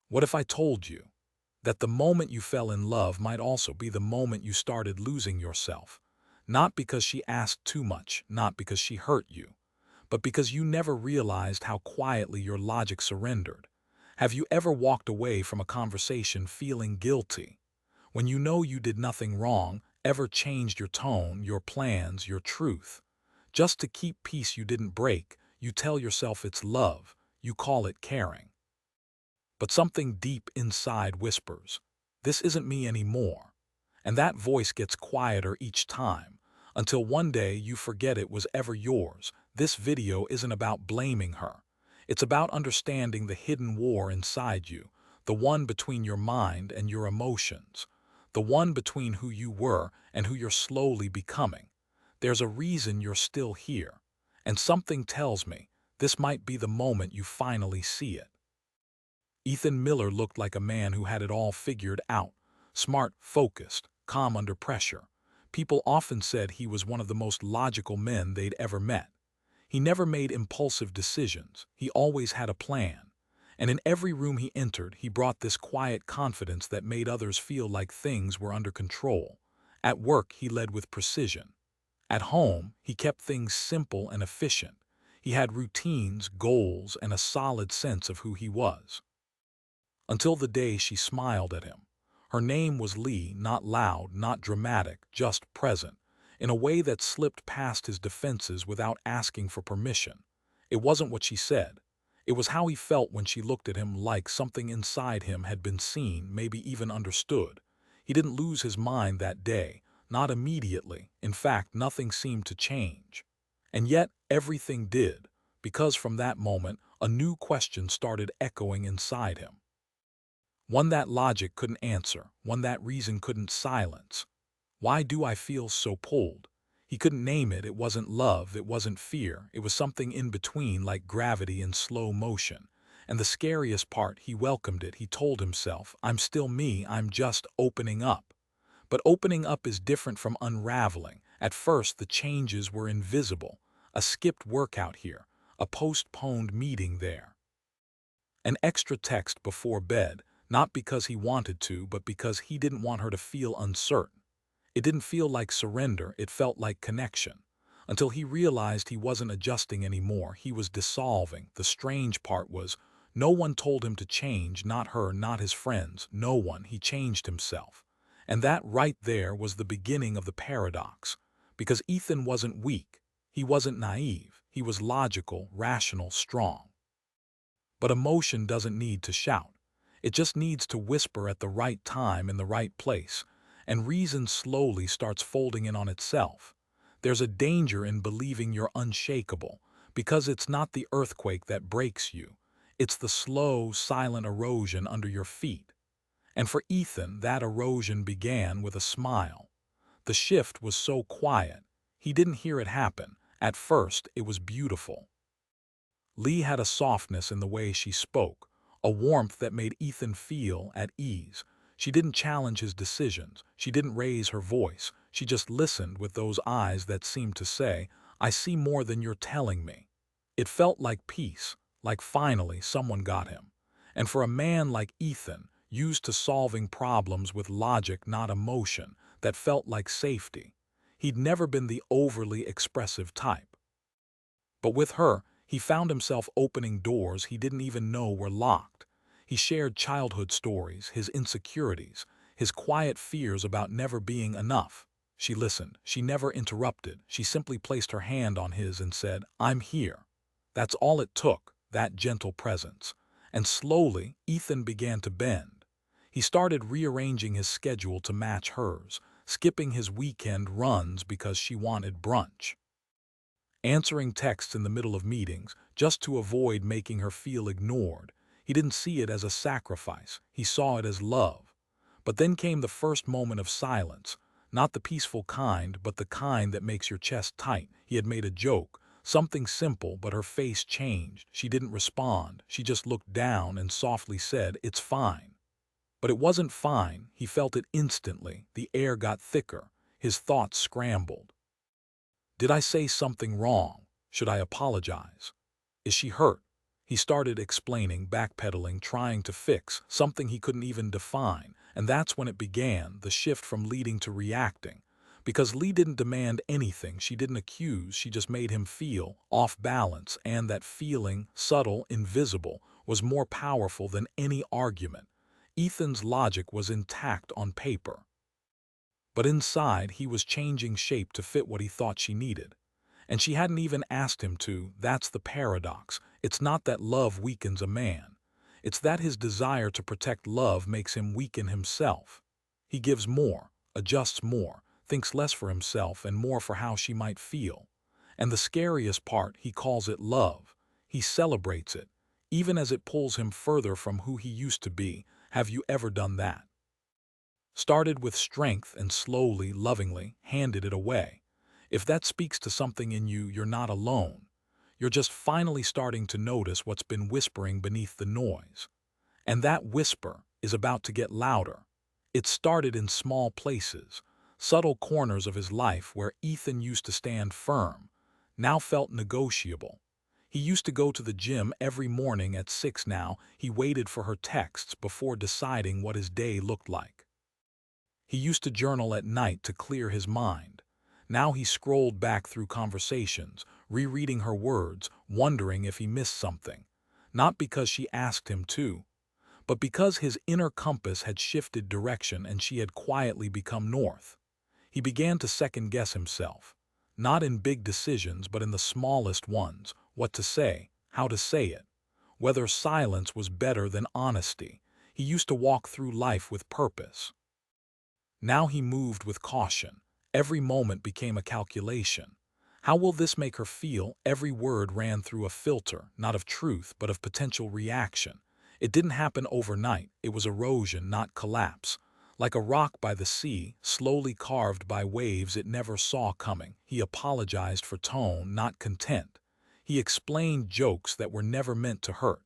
What if I told you that the moment you fell in love might also be the moment you started losing yourself? Not because she asked too much, not because she hurt you, but because you never realized how quietly your logic surrendered. Have you ever walked away from a conversation feeling guilty, when you know you did nothing wrong, ever changed your tone, your plans, your truth? Just to keep peace you didn't break, you tell yourself it's love, you call it caring. But something deep inside whispers, "This isn't me anymore." And that voice gets quieter each time, until one day you forget it was ever yours. This video isn't about blaming her. It's about understanding the hidden war inside you, the one between your mind and your emotions, the one between who you were and who you're slowly becoming. There's a reason you're still here, and something tells me this might be the moment you finally see it. Ethan Miller looked like a man who had it all figured out, smart, focused, calm under pressure. People often said he was one of the most logical men they'd ever met. He never made impulsive decisions, he always had a plan. And in every room he entered, he brought this quiet confidence that made others feel like things were under control. At work, he led with precision. At home, he kept things simple and efficient. He had routines, goals, and a solid sense of who he was. Until the day she smiled at him. Her name was Lee, not loud, not dramatic, just present, in a way that slipped past his defenses without asking for permission. It wasn't what she said. It was how he felt when she looked at him, like something inside him had been seen, maybe even understood. He didn't lose his mind that day, not immediately. In fact, nothing seemed to change. And yet, everything did, because from that moment, a new question started echoing inside him. One that logic couldn't answer, one that reason couldn't silence. Why do I feel so pulled? He couldn't name it. It wasn't love, it wasn't fear. It was something in between, like gravity in slow motion. And the scariest part, he welcomed it. He told himself, I'm still me, I'm just opening up. But opening up is different from unraveling. At first, the changes were invisible. A skipped workout here, a postponed meeting there, an extra text before bed, not because he wanted to, but because he didn't want her to feel uncertain. It didn't feel like surrender, it felt like connection. Until he realized he wasn't adjusting anymore, he was dissolving. The strange part was, no one told him to change, not her, not his friends, no one. He changed himself. And that right there was the beginning of the paradox. Because Ethan wasn't weak, he wasn't naive, he was logical, rational, strong. But emotion doesn't need to shout. It just needs to whisper at the right time in the right place, and reason slowly starts folding in on itself. There's a danger in believing you're unshakable, because it's not the earthquake that breaks you. It's the slow, silent erosion under your feet. And for Ethan, that erosion began with a smile. The shift was so quiet, he didn't hear it happen. At first, it was beautiful. Lee had a softness in the way she spoke, a warmth that made Ethan feel at ease. She didn't challenge his decisions. She didn't raise her voice. She just listened with those eyes that seemed to say, I see more than you're telling me. It felt like peace, like finally someone got him. And for a man like Ethan, used to solving problems with logic, not emotion, that felt like safety. He'd never been the overly expressive type. But with her, he found himself opening doors he didn't even know were locked. He shared childhood stories, his insecurities, his quiet fears about never being enough. She listened. She never interrupted. She simply placed her hand on his and said, I'm here. That's all it took, that gentle presence. And slowly, Ethan began to bend. He started rearranging his schedule to match hers, skipping his weekend runs because she wanted brunch, answering texts in the middle of meetings just to avoid making her feel ignored. He didn't see it as a sacrifice, he saw it as love. But then came the first moment of silence, not the peaceful kind, but the kind that makes your chest tight. He had made a joke, something simple, but her face changed. She didn't respond, she just looked down and softly said, it's fine. But it wasn't fine, he felt it instantly. The air got thicker, his thoughts scrambled. Did I say something wrong? Should I apologize? Is she hurt? He started explaining, backpedaling, trying to fix something he couldn't even define, and that's when it began, the shift from leading to reacting. Because Lee didn't demand anything, she didn't accuse, she just made him feel off balance, and that feeling, subtle, invisible, was more powerful than any argument. Ethan's logic was intact on paper, but inside he was changing shape to fit what he thought she needed. And she hadn't even asked him to. That's the paradox. It's not that love weakens a man. It's that his desire to protect love makes him weaken himself. He gives more, adjusts more, thinks less for himself and more for how she might feel. And the scariest part, he calls it love. He celebrates it, even as it pulls him further from who he used to be. Have you ever done that? Started with strength and slowly, lovingly, handed it away. If that speaks to something in you, you're not alone. You're just finally starting to notice what's been whispering beneath the noise. And that whisper is about to get louder. It started in small places, subtle corners of his life where Ethan used to stand firm, now felt negotiable. He used to go to the gym every morning at 6. Now he waited for her texts before deciding what his day looked like. He used to journal at night to clear his mind. Now he scrolled back through conversations, rereading her words, wondering if he missed something. Not because she asked him to, but because his inner compass had shifted direction and she had quietly become north. He began to second-guess himself, not in big decisions but in the smallest ones, what to say, how to say it, whether silence was better than honesty. He used to walk through life with purpose. Now he moved with caution. Every moment became a calculation. How will this make her feel? Every word ran through a filter, not of truth, but of potential reaction. It didn't happen overnight. It was erosion, not collapse. Like a rock by the sea, slowly carved by waves it never saw coming. He apologized for tone, not content. He explained jokes that were never meant to hurt.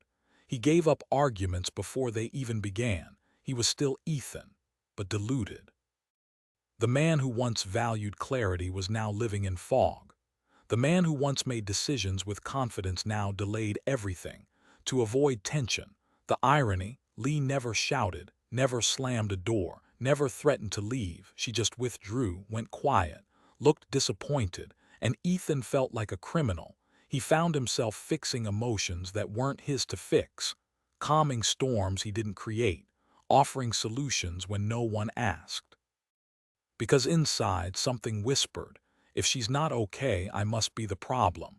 He gave up arguments before they even began. He was still Ethan, but diluted. The man who once valued clarity was now living in fog. The man who once made decisions with confidence now delayed everything. To avoid tension, the irony, Lee never shouted, never slammed a door, never threatened to leave. She just withdrew, went quiet, looked disappointed, and Ethan felt like a criminal. He found himself fixing emotions that weren't his to fix, calming storms he didn't create, offering solutions when no one asked. Because inside something whispered, if she's not okay, I must be the problem.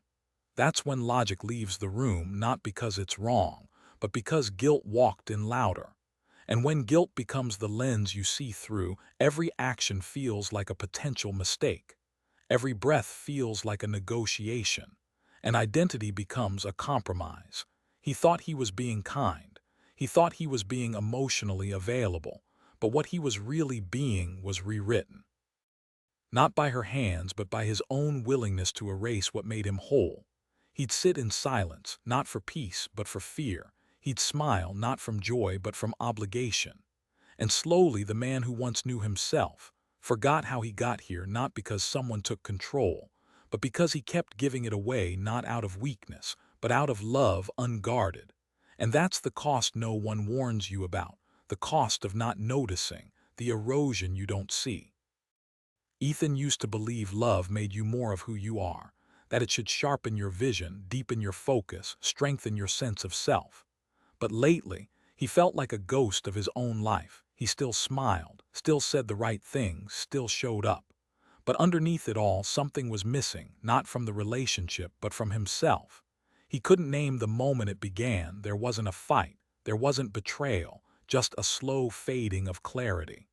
That's when logic leaves the room, not because it's wrong, but because guilt walked in louder. And when guilt becomes the lens you see through, every action feels like a potential mistake. Every breath feels like a negotiation. And identity becomes a compromise. He thought he was being kind. He thought he was being emotionally available. But what he was really being was rewritten. Not by her hands, but by his own willingness to erase what made him whole. He'd sit in silence, not for peace, but for fear. He'd smile, not from joy, but from obligation. And slowly the man who once knew himself forgot how he got here, not because someone took control, but because he kept giving it away, not out of weakness, but out of love unguarded. And that's the cost no one warns you about, the cost of not noticing, the erosion you don't see. Ethan used to believe love made you more of who you are, that it should sharpen your vision, deepen your focus, strengthen your sense of self. But lately, he felt like a ghost of his own life. He still smiled, still said the right things, still showed up. But underneath it all, something was missing, not from the relationship, but from himself. He couldn't name the moment it began. There wasn't a fight, there wasn't betrayal, just a slow fading of clarity.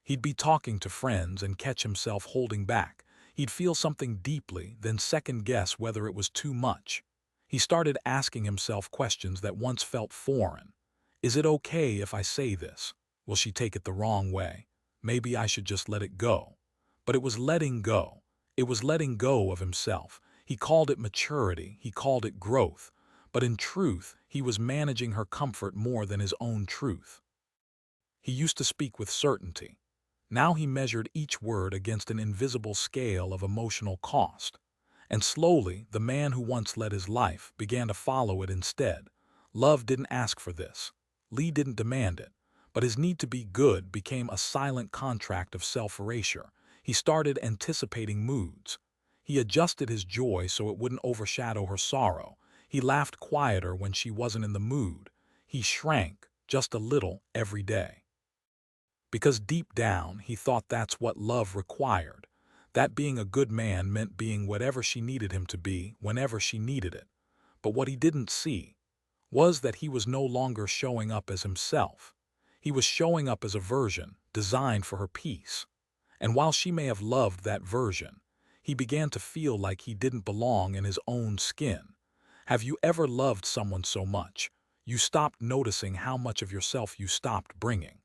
He'd be talking to friends and catch himself holding back. He'd feel something deeply, then second-guess whether it was too much. He started asking himself questions that once felt foreign. Is it okay if I say this? Will she take it the wrong way? Maybe I should just let it go. But it was letting go. It was letting go of himself. He called it maturity. He called it growth. But in truth, he was managing her comfort more than his own truth. He used to speak with certainty. Now he measured each word against an invisible scale of emotional cost. And slowly, the man who once led his life began to follow it instead. Love didn't ask for this. Lee didn't demand it. But his need to be good became a silent contract of self-erasure. He started anticipating moods. He adjusted his joy so it wouldn't overshadow her sorrow. He laughed quieter when she wasn't in the mood. He shrank, just a little, every day. Because deep down, he thought that's what love required. That being a good man meant being whatever she needed him to be, whenever she needed it. But what he didn't see was that he was no longer showing up as himself. He was showing up as a version designed for her peace. And while she may have loved that version, he began to feel like he didn't belong in his own skin. Have you ever loved someone so much, you stopped noticing how much of yourself you stopped bringing?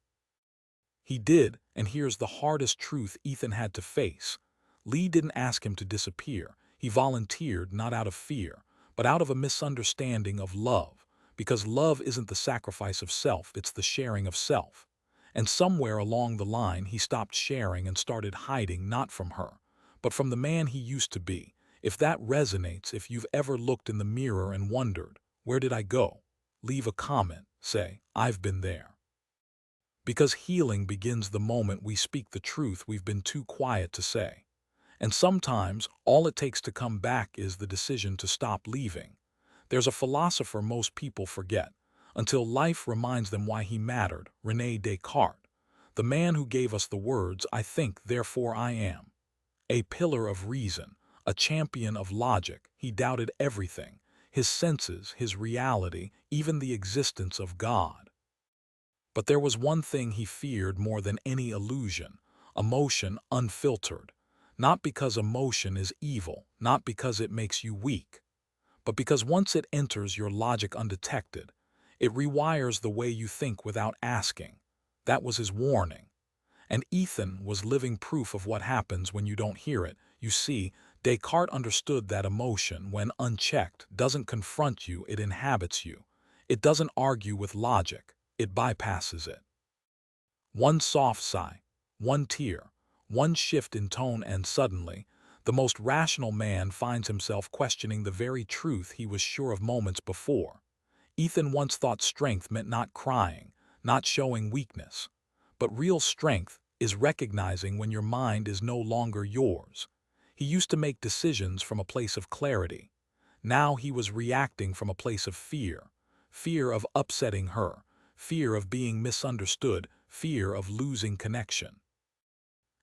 He did, and here's the hardest truth Ethan had to face. Lee didn't ask him to disappear. He volunteered not out of fear, but out of a misunderstanding of love. Because love isn't the sacrifice of self, it's the sharing of self. And somewhere along the line, he stopped sharing and started hiding, not from her, but from the man he used to be. If that resonates, if you've ever looked in the mirror and wondered, where did I go? Leave a comment. Say, I've been there. Because healing begins the moment we speak the truth we've been too quiet to say. And sometimes, all it takes to come back is the decision to stop leaving. There's a philosopher most people forget, until life reminds them why he mattered, René Descartes, the man who gave us the words, "I think, therefore I am." A pillar of reason, a champion of logic, he doubted everything, his senses, his reality, even the existence of God. But there was one thing he feared more than any illusion: emotion unfiltered. Not because emotion is evil, not because it makes you weak, but because once it enters your logic undetected, it rewires the way you think without asking. That was his warning. And Ethan was living proof of what happens when you don't hear it. You see, Descartes understood that emotion, when unchecked, doesn't confront you, it inhabits you. It doesn't argue with logic, it bypasses it. One soft sigh, one tear, one shift in tone, and suddenly, the most rational man finds himself questioning the very truth he was sure of moments before. Ethan once thought strength meant not crying, not showing weakness. But real strength is recognizing when your mind is no longer yours. He used to make decisions from a place of clarity. Now he was reacting from a place of fear. Fear of upsetting her, fear of being misunderstood, fear of losing connection.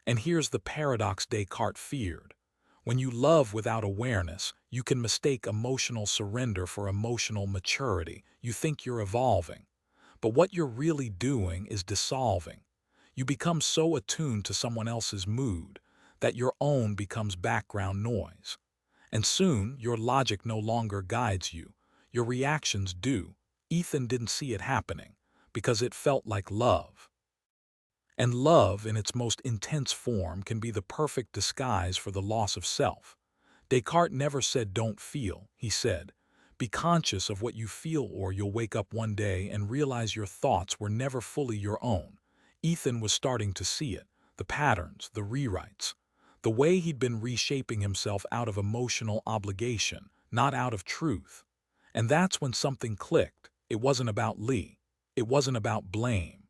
And here's the paradox Descartes feared. When you love without awareness, you can mistake emotional surrender for emotional maturity. You think you're evolving, but what you're really doing is dissolving. You become so attuned to someone else's mood that your own becomes background noise. And soon, your logic no longer guides you. Your reactions do. Ethan didn't see it happening because it felt like love. And love, in its most intense form, can be the perfect disguise for the loss of self. Descartes never said don't feel. He said, be conscious of what you feel, or you'll wake up one day and realize your thoughts were never fully your own. Ethan was starting to see it, the patterns, the rewrites, the way he'd been reshaping himself out of emotional obligation, not out of truth. And that's when something clicked. It wasn't about Lee. It wasn't about blame.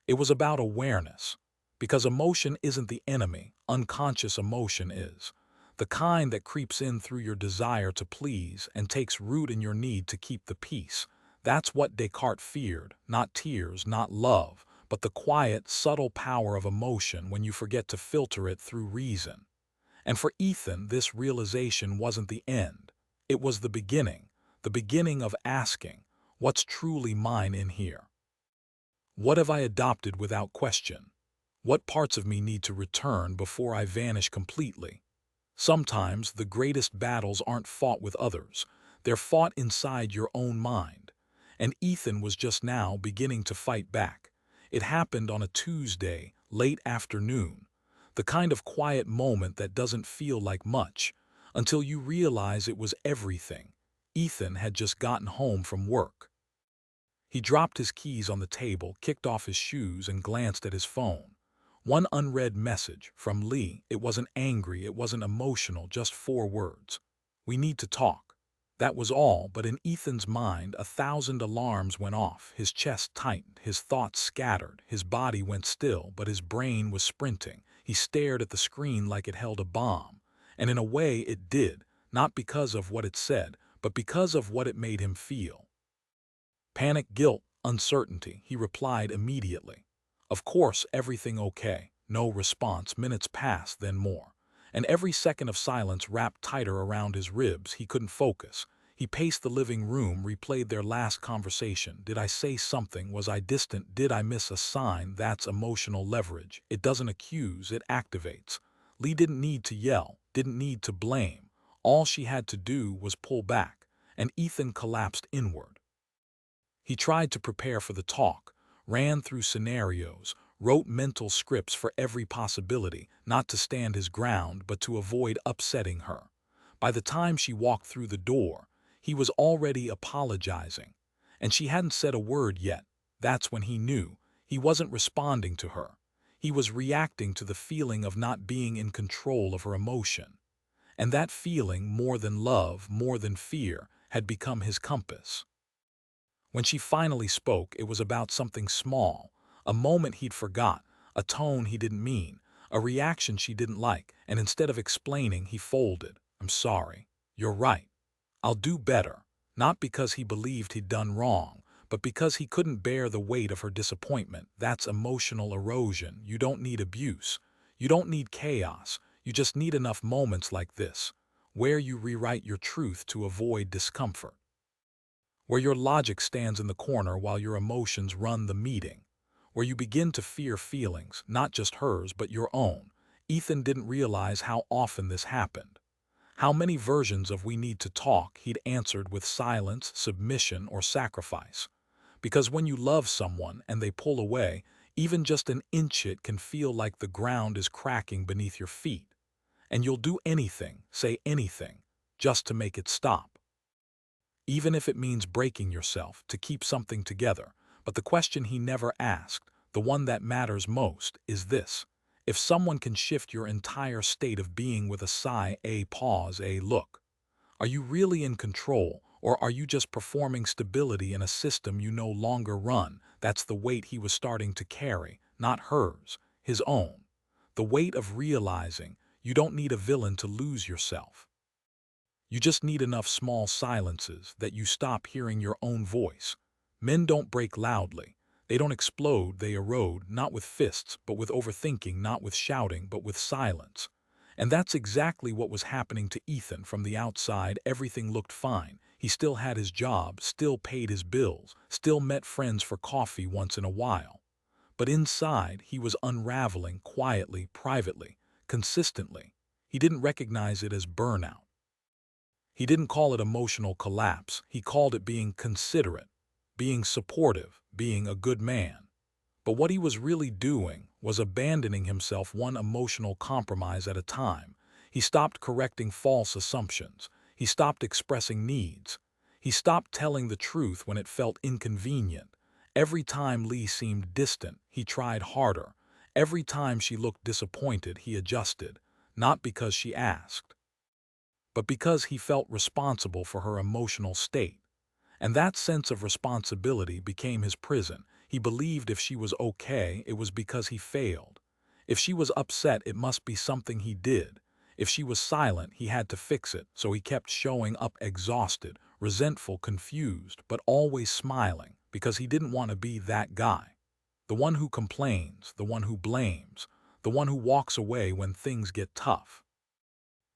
It was about awareness. Because emotion isn't the enemy, unconscious emotion is. The kind that creeps in through your desire to please and takes root in your need to keep the peace. That's what Descartes feared, not tears, not love, but the quiet, subtle power of emotion when you forget to filter it through reason. And for Ethan, this realization wasn't the end. It was the beginning of asking, what's truly mine in here? What have I adopted without question? What parts of me need to return before I vanish completely? Sometimes the greatest battles aren't fought with others. They're fought inside your own mind. And Ethan was just now beginning to fight back. It happened on a Tuesday, late afternoon. The kind of quiet moment that doesn't feel like much, until you realize it was everything. Ethan had just gotten home from work. He dropped his keys on the table, kicked off his shoes, and glanced at his phone. One unread message from Lee. It wasn't angry, it wasn't emotional, just 4 words. "We need to talk." That was all, but in Ethan's mind 1,000 alarms went off. His chest tightened, his thoughts scattered, his body went still, but his brain was sprinting. He stared at the screen like it held a bomb. And in a way it did, not because of what it said, but because of what it made him feel. Panic, guilt, uncertainty. He replied immediately. "Of course, everything okay." No response. Minutes passed, then more. And every second of silence wrapped tighter around his ribs. He couldn't focus. He paced the living room, replayed their last conversation. Did I say something? Was I distant? Did I miss a sign? That's emotional leverage. It doesn't accuse, it activates. Lee didn't need to yell, didn't need to blame. All she had to do was pull back, and Ethan collapsed inward. He tried to prepare for the talk, ran through scenarios, wrote mental scripts for every possibility, not to stand his ground but to avoid upsetting her. By the time she walked through the door, he was already apologizing, and she hadn't said a word yet. That's when he knew he wasn't responding to her. He was reacting to the feeling of not being in control of her emotion. And that feeling, more than love, more than fear, had become his compass. When she finally spoke, it was about something small, a moment he'd forgot, a tone he didn't mean, a reaction she didn't like, and instead of explaining, he folded. "I'm sorry. You're right. I'll do better." Not because he believed he'd done wrong, but because he couldn't bear the weight of her disappointment. That's emotional erosion. You don't need abuse. You don't need chaos. You just need enough moments like this, where you rewrite your truth to avoid discomfort, where your logic stands in the corner while your emotions run the meeting, where you begin to fear feelings, not just hers but your own. Ethan didn't realize how often this happened. How many versions of "we need to talk" he'd answered with silence, submission, or sacrifice. Because when you love someone and they pull away, even just an inch, it can feel like the ground is cracking beneath your feet. And you'll do anything, say anything, just to make it stop. Even if it means breaking yourself to keep something together. But the question he never asked, the one that matters most, is this: if someone can shift your entire state of being with a sigh, a pause, a look, are you really in control, or are you just performing stability in a system you no longer run? That's the weight he was starting to carry, not hers, his own. The weight of realizing you don't need a villain to lose yourself. You just need enough small silences that you stop hearing your own voice. Men don't break loudly. They don't explode, they erode, not with fists, but with overthinking, not with shouting, but with silence. And that's exactly what was happening to Ethan. From the outside, everything looked fine. He still had his job, still paid his bills, still met friends for coffee once in a while. But inside, he was unraveling quietly, privately, consistently. He didn't recognize it as burnout. He didn't call it emotional collapse. He called it being considerate, being supportive, being a good man. But what he was really doing was abandoning himself one emotional compromise at a time. He stopped correcting false assumptions. He stopped expressing needs. He stopped telling the truth when it felt inconvenient. Every time Lee seemed distant, he tried harder. Every time she looked disappointed, he adjusted, not because she asked, but because he felt responsible for her emotional state. And that sense of responsibility became his prison. He believed if she was okay, it was because he failed. If she was upset, it must be something he did. If she was silent, he had to fix it, so he kept showing up exhausted, resentful, confused, but always smiling, because he didn't want to be that guy. The one who complains, the one who blames, the one who walks away when things get tough.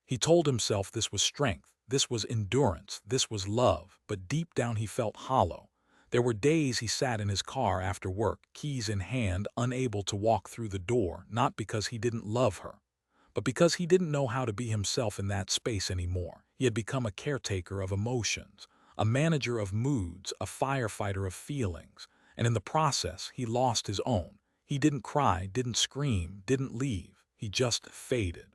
He told himself this was strength, this was endurance, this was love, but deep down he felt hollow. There were days he sat in his car after work, keys in hand, unable to walk through the door, not because he didn't love her, but because he didn't know how to be himself in that space anymore. He had become a caretaker of emotions, a manager of moods, a firefighter of feelings, and in the process he lost his own. He didn't cry, didn't scream, didn't leave. He just faded.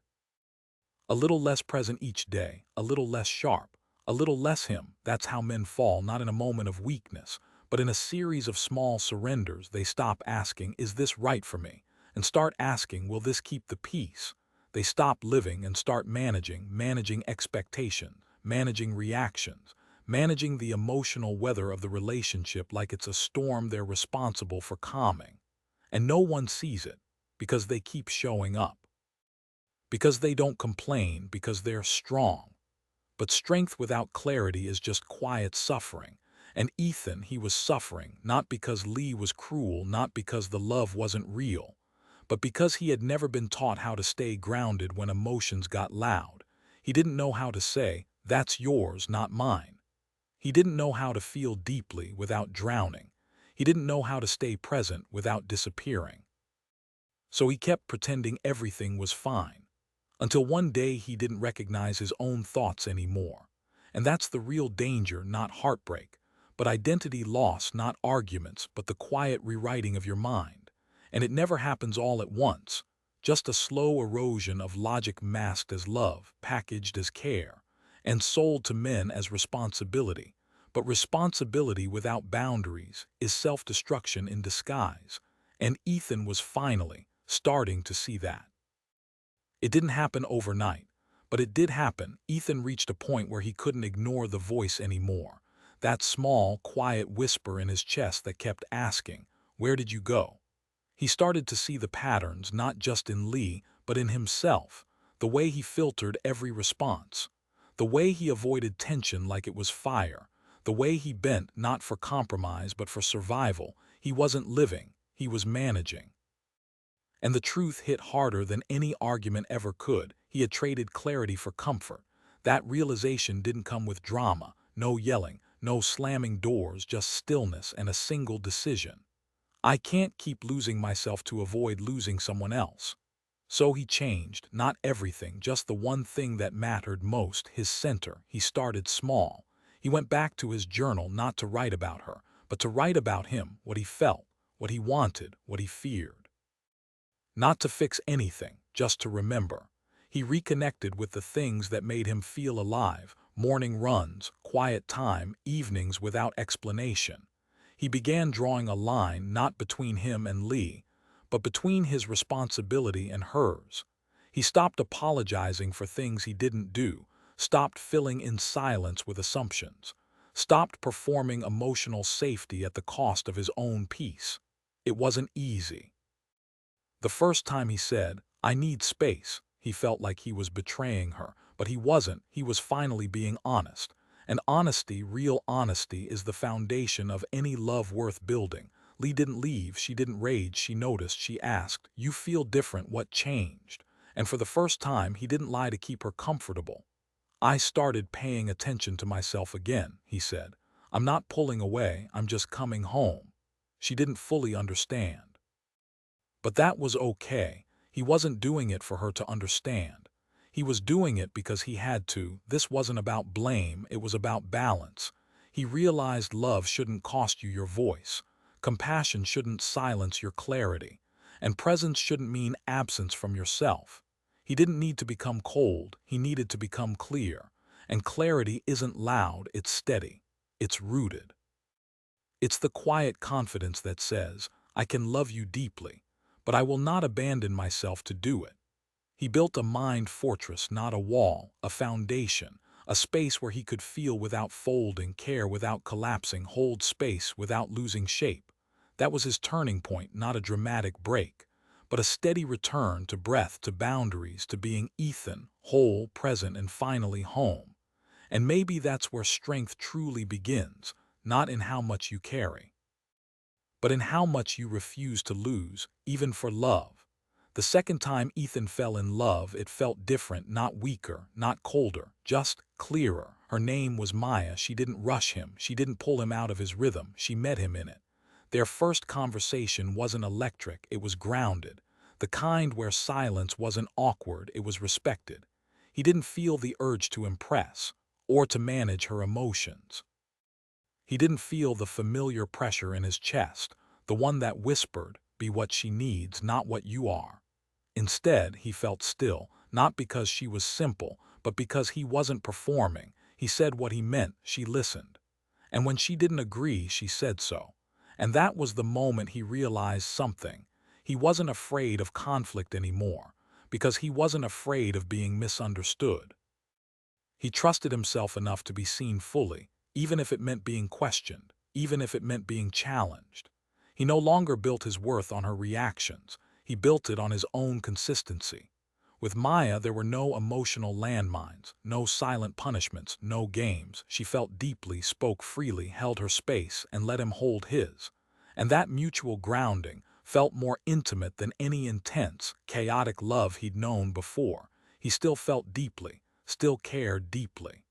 A little less present each day, a little less sharp, a little less him. That's how men fall, not in a moment of weakness, but in a series of small surrenders. They stop asking, "Is this right for me?" and start asking, will this keep the peace? They stop living and start managing expectation, managing reactions, managing the emotional weather of the relationship like it's a storm they're responsible for calming. And no one sees it because they keep showing up. Because they don't complain, because they're strong. But strength without clarity is just quiet suffering. And Ethan, he was suffering, not because Lee was cruel, not because the love wasn't real, but because he had never been taught how to stay grounded when emotions got loud. He didn't know how to say, "That's yours, not mine." He didn't know how to feel deeply without drowning. He didn't know how to stay present without disappearing. So he kept pretending everything was fine, until one day he didn't recognize his own thoughts anymore. And that's the real danger, not heartbreak, but identity loss, not arguments, but the quiet rewriting of your mind. And it never happens all at once, just a slow erosion of logic masked as love, packaged as care, and sold to men as responsibility. But responsibility without boundaries is self-destruction in disguise, and Ethan was finally starting to see that. It didn't happen overnight, but it did happen. Ethan reached a point where he couldn't ignore the voice anymore. That small, quiet whisper in his chest that kept asking, "Where did you go?" He started to see the patterns, not just in Lee, but in himself, the way he filtered every response, the way he avoided tension like it was fire, the way he bent not for compromise but for survival. He wasn't living, he was managing. And the truth hit harder than any argument ever could. He had traded clarity for comfort. That realization didn't come with drama, no yelling, no slamming doors, just stillness and a single decision. I can't keep losing myself to avoid losing someone else. So he changed, not everything, just the one thing that mattered most, his center. He started small. He went back to his journal not to write about her, but to write about him, what he felt, what he wanted, what he feared. Not to fix anything, just to remember. He reconnected with the things that made him feel alive: morning runs, quiet time, evenings without explanation. He began drawing a line not between him and Lee, but between his responsibility and hers. He stopped apologizing for things he didn't do, stopped filling in silence with assumptions, stopped performing emotional safety at the cost of his own peace. It wasn't easy. The first time he said, "I need space," he felt like he was betraying her, but he wasn't. He was finally being honest. And honesty, real honesty, is the foundation of any love worth building. Lee didn't leave, she didn't rage, she noticed, she asked, "You feel different, what changed?" And for the first time, he didn't lie to keep her comfortable. "I started paying attention to myself again," he said. "I'm not pulling away, I'm just coming home." She didn't fully understand. But that was okay. He wasn't doing it for her to understand. He was doing it because he had to. This wasn't about blame, it was about balance. He realized love shouldn't cost you your voice. Compassion shouldn't silence your clarity. And presence shouldn't mean absence from yourself. He didn't need to become cold, he needed to become clear. And clarity isn't loud, it's steady. It's rooted. It's the quiet confidence that says, "I can love you deeply, but I will not abandon myself to do it." He built a mind fortress, not a wall, a foundation, a space where he could feel without folding, care without collapsing, hold space without losing shape. That was his turning point, not a dramatic break, but a steady return to breath, to boundaries, to being Ethan, whole, present, and finally home. And maybe that's where strength truly begins, not in how much you carry, but in how much you refuse to lose, even for love. The second time Ethan fell in love, it felt different, not weaker, not colder, just clearer. Her name was Maya. She didn't rush him, she didn't pull him out of his rhythm, she met him in it. Their first conversation wasn't electric, it was grounded. The kind where silence wasn't awkward, it was respected. He didn't feel the urge to impress, or to manage her emotions. He didn't feel the familiar pressure in his chest, the one that whispered, "Be what she needs, not what you are." Instead, he felt still, not because she was simple, but because he wasn't performing. He said what he meant, she listened. And when she didn't agree, she said so. And that was the moment he realized something. He wasn't afraid of conflict anymore, because he wasn't afraid of being misunderstood. He trusted himself enough to be seen fully, even if it meant being questioned, even if it meant being challenged. He no longer built his worth on her reactions. He built it on his own consistency. With Maya, there were no emotional landmines, no silent punishments, no games. She felt deeply, spoke freely, held her space, and let him hold his. And that mutual grounding felt more intimate than any intense, chaotic love he'd known before. He still felt deeply, still cared deeply.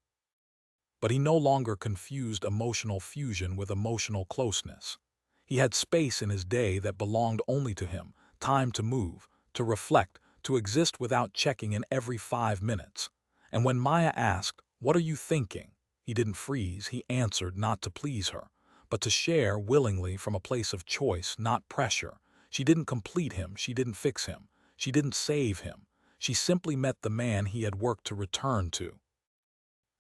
But he no longer confused emotional fusion with emotional closeness. He had space in his day that belonged only to him, time to move, to reflect, to exist without checking in every 5 minutes. And when Maya asked, "What are you thinking?" he didn't freeze, he answered not to please her, but to share willingly from a place of choice, not pressure. She didn't complete him, she didn't fix him, she didn't save him. She simply met the man he had worked to return to.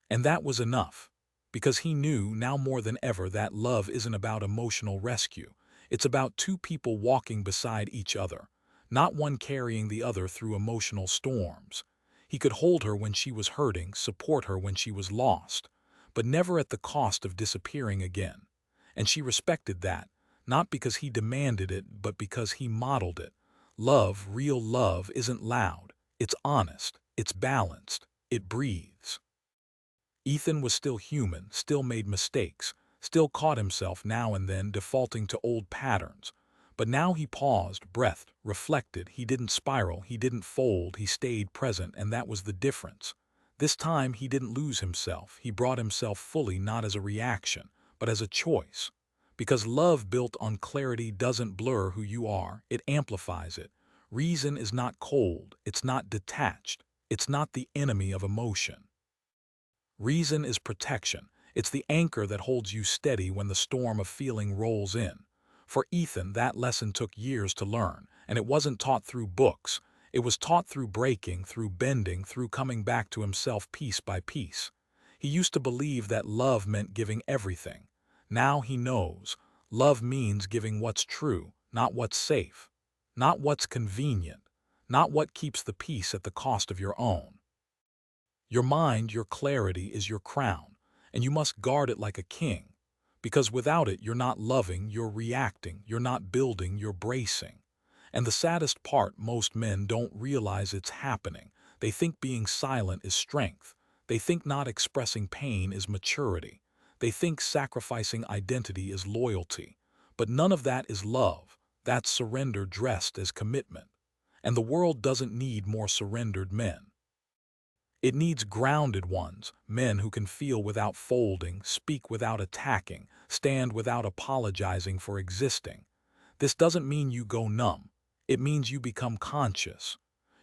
And that was enough, because he knew now more than ever that love isn't about emotional rescue. It's about two people walking beside each other, not one carrying the other through emotional storms. He could hold her when she was hurting, support her when she was lost, but never at the cost of disappearing again. And she respected that, not because he demanded it, but because he modeled it. Love, real love, isn't loud. It's honest. It's balanced. It breathes. Ethan was still human, still made mistakes, still caught himself now and then defaulting to old patterns. But now he paused, breathed, reflected. He didn't spiral, he didn't fold, he stayed present, and that was the difference. This time he didn't lose himself. He brought himself fully, not as a reaction, but as a choice. Because love built on clarity doesn't blur who you are, it amplifies it. Reason is not cold, it's not detached, it's not the enemy of emotion. Reason is protection. It's the anchor that holds you steady when the storm of feeling rolls in. For Ethan, that lesson took years to learn, and it wasn't taught through books. It was taught through breaking, through bending, through coming back to himself piece by piece. He used to believe that love meant giving everything. Now he knows. Love means giving what's true, not what's safe, not what's convenient, not what keeps the peace at the cost of your own. Your mind, your clarity, is your crown, and you must guard it like a king, because without it you're not loving, you're reacting, you're not building, you're bracing. And the saddest part, most men don't realize it's happening. They think being silent is strength. They think not expressing pain is maturity. They think sacrificing identity is loyalty. But none of that is love. That's surrender dressed as commitment. And the world doesn't need more surrendered men. It needs grounded ones, men who can feel without folding, speak without attacking, stand without apologizing for existing. This doesn't mean you go numb. It means you become conscious.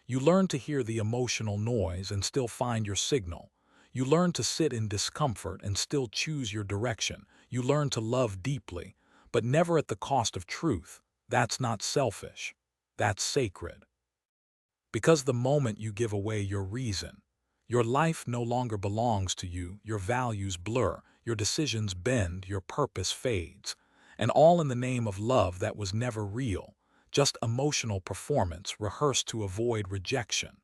You learn to hear the emotional noise and still find your signal. You learn to sit in discomfort and still choose your direction. You learn to love deeply, but never at the cost of truth. That's not selfish. That's sacred. Because the moment you give away your reason, your life no longer belongs to you, your values blur, your decisions bend, your purpose fades. And all in the name of love that was never real, just emotional performance rehearsed to avoid rejection.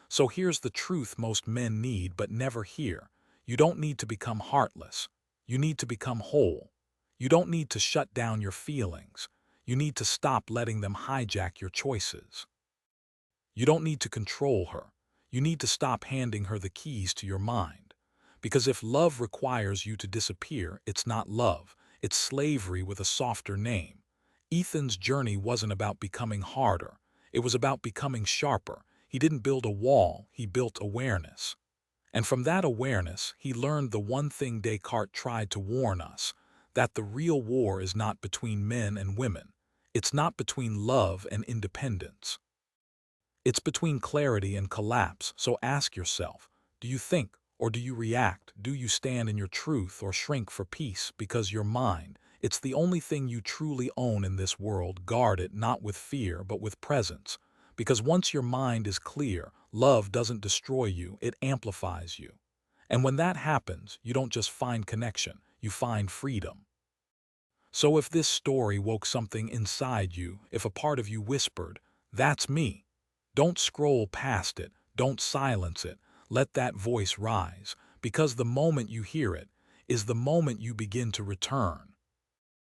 So here's the truth most men need but never hear. You don't need to become heartless. You need to become whole. You don't need to shut down your feelings. You need to stop letting them hijack your choices. You don't need to control her. You need to stop handing her the keys to your mind. Because if love requires you to disappear, it's not love. It's slavery with a softer name. Ethan's journey wasn't about becoming harder. It was about becoming sharper. He didn't build a wall, he built awareness. And from that awareness, he learned the one thing Descartes tried to warn us, that the real war is not between men and women. It's not between love and independence. It's between clarity and collapse, so ask yourself, do you think or do you react? Do you stand in your truth or shrink for peace? Because your mind, it's the only thing you truly own in this world. Guard it not with fear but with presence. Because once your mind is clear, love doesn't destroy you, it amplifies you. And when that happens, you don't just find connection, you find freedom. So if this story woke something inside you, if a part of you whispered, "That's me," don't scroll past it, don't silence it, let that voice rise, because the moment you hear it is the moment you begin to return.